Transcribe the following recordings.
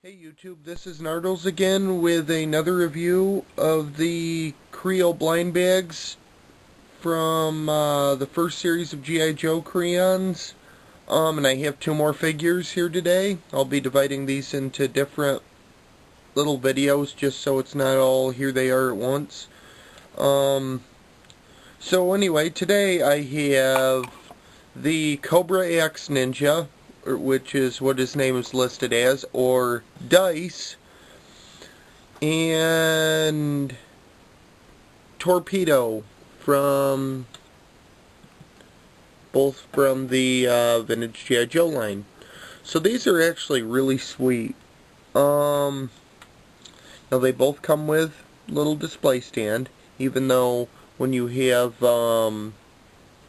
Hey YouTube, this is Nardlez again with another review of the Kreo blind bags from the first series of GI Joe Kreons. And I have two more figures here today. I'll be dividing these into different little videos just so it's not all here they are at once. So anyway, today I have the Cobra Axe Ninja, which is what his name is listed as, or Dice, and Torpedo from both from the vintage GI Joe line. So these are actually really sweet. Now they both come with little display stand, even though when you have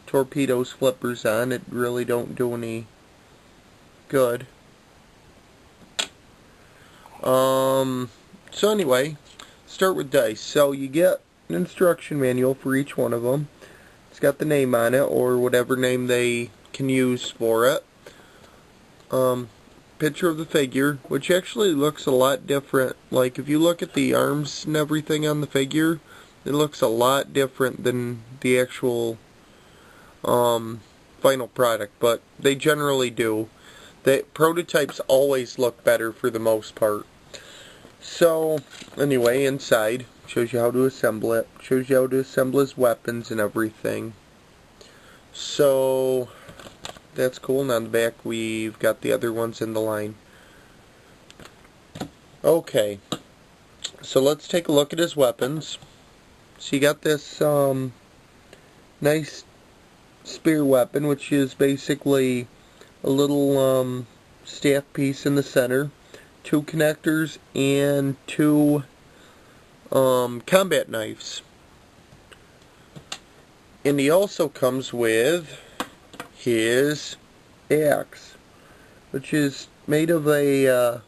Torpedo's flippers on, it really don't do any good. So anyway, start with Dice. So you get an instruction manual for each one of them. It's got the name on it, or whatever name they can use for it. Picture of the figure, which actually looks a lot different. Like, if you look at the arms and everything on the figure, it looks a lot different than the actual final product, but they generally do. The prototypes always look better for the most part. So, anyway, inside shows you how to assemble it. Shows you how to assemble his weapons and everything. So, that's cool. And on the back we've got the other ones in the line. Okay, so let's take a look at his weapons. So you got this nice spear weapon, which is basically a little staff piece in the center, two connectors, and two combat knives. And he also comes with his axe, which is made of a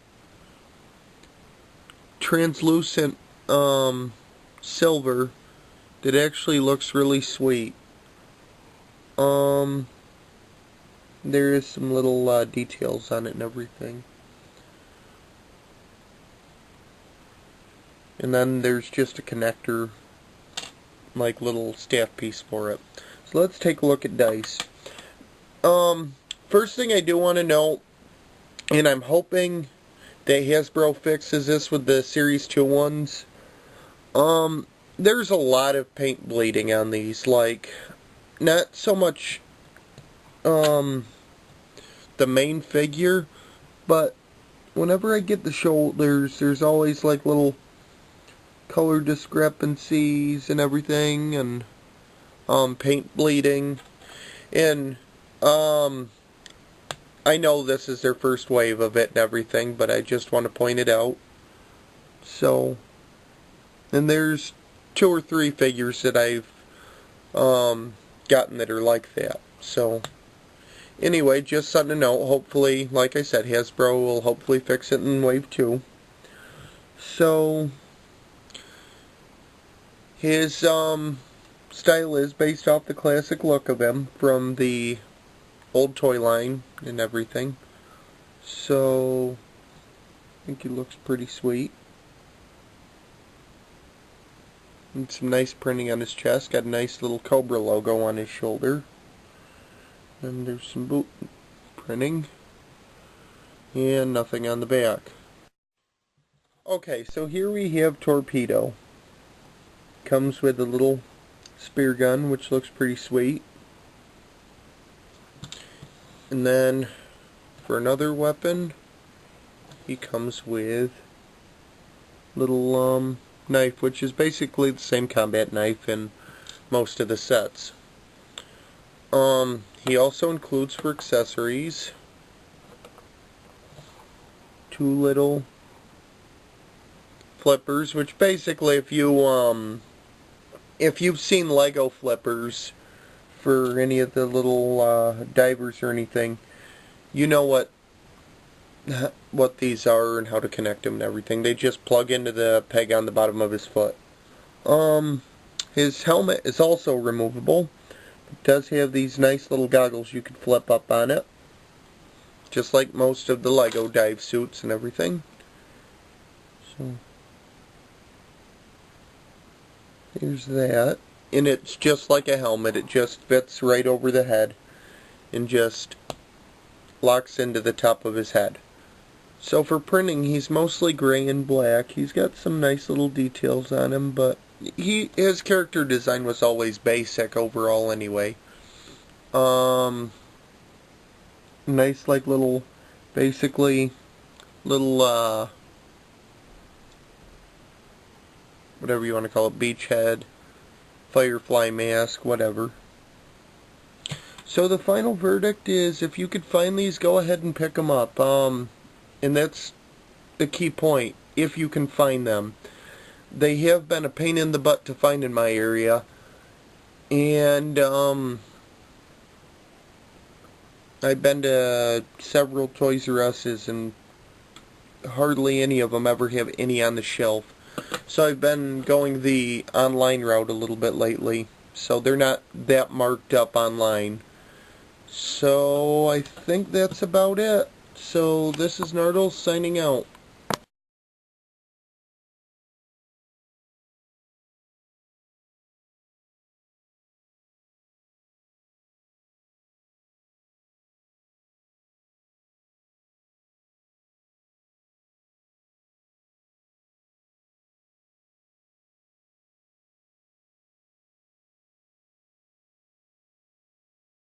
translucent silver that actually looks really sweet. There is some little details on it and everything. And then there's just a connector, like little staff piece for it. So let's take a look at Dice. First thing I do want to note, and I'm hoping that Hasbro fixes this with the Series 2 ones, there's a lot of paint bleeding on these. Like, not so much the main figure, but whenever I get the shoulders, there's always like little color discrepancies and everything, and paint bleeding. And I know this is their first wave of it and everything, but I just want to point it out. So, and there's 2 or 3 figures that I've gotten that are like that. So anyway, just something to note. Hopefully, like I said, Hasbro will hopefully fix it in Wave 2. So, his style is based off the classic look of him from the old toy line and everything. So, I think he looks pretty sweet. And some nice printing on his chest. Got a nice little Cobra logo on his shoulder. And there's some boot printing. And nothing on the back. Okay, so here we have Torpedo. Comes with a little spear gun, which looks pretty sweet. And then, for another weapon, he comes with little knife, which is basically the same combat knife in most of the sets. He also includes for accessories 2 little flippers, which basically, if you've seen Lego flippers for any of the little divers or anything, you know what these are and how to connect them and everything. They just plug into the peg on the bottom of his foot. His helmet is also removable. It does have these nice little goggles you can flip up on it, just like most of the Lego dive suits and everything. So here's that. And it's just like a helmet. It just fits right over the head and just locks into the top of his head. So for printing, he's mostly gray and black. He's got some nice little details on him, but his character design was always basic overall anyway. Nice like little, basically, little, whatever you want to call it, beach head, firefly mask, whatever. So the final verdict is, if you could find these, go ahead and pick them up. And that's the key point, if you can find them. They have been a pain in the butt to find in my area. And, I've been to several Toys R Us's and hardly any of them ever have any on the shelf. So I've been going the online route a little bit lately. So they're not that marked up online. So I think that's about it. So this is Nardlez signing out.